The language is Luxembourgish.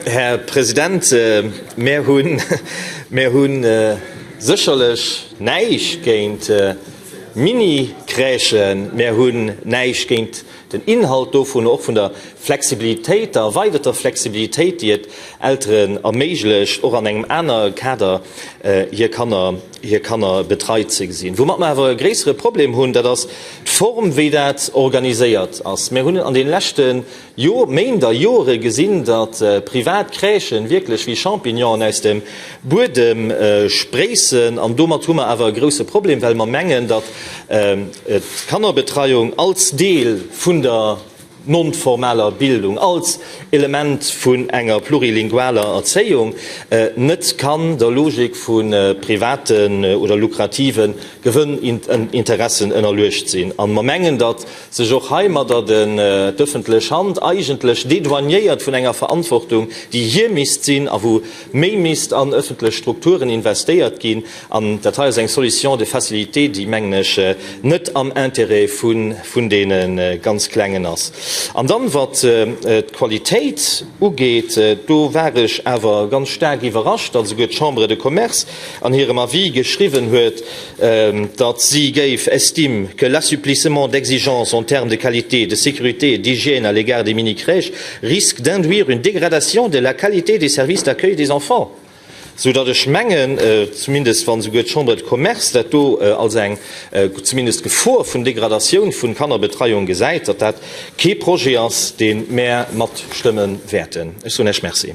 Herr Präsident, mehr hun sicherlich neich géint Minikrächen, mehr hun neich géint den Inhalt davon auch von der Flexibilität, der erweiterter Flexibilität, die et Älteren erméiglecht oder an engem anderen Kader hier kann er betreizig sinn. Wo man aber ein größeres Problem haben, dass die Form wie das organisiert ist. Wir haben an den letzten Jahre gesehen, dass Privatkrächen wirklich wie Champignons aus dem Boden sprießen. Und damit haben wir aber ein grosses Problem, weil wir mengen, dass Kannerbetreuung als Teil von der nonformeller Bildung als Element vun enger plurilingualer Erziehung net kann der Logik vun privaten oder lukrativen Gewinninteressen ënnerlecht sinn. An man mengen dat sech och heimer dat den d'öffentliche Hand eigentlich dedouaniert vun enger Verantwortung, die hier mist sinn, a wo méi mist an öffentliche Strukturen investiert gin, an der Teil eng Solution de Facilité, die mengnech net am Interesse vun denen ganz klengen ass. An dann wat Qualität ugeht, do war ich aber ganz stark überrascht, als die Chambre de Commerce an ihrem avis geschrieben huet, dat sie gave estime que l'assouplissement d'exigences en termes de qualité, de sécurité et d'hygiène à l'égard des mini-crèches risque d'induire une dégradation de la qualité des services d'accueil des enfants. So dat ech mengen zumindest van so gut Chambre de Commerce, dat do als eng zumindest Gefahr vun Degradation vun Kannerbetreuung gesäit, dat ke Projekt ass den mehr mat stimmen werden. Ich so nech merci.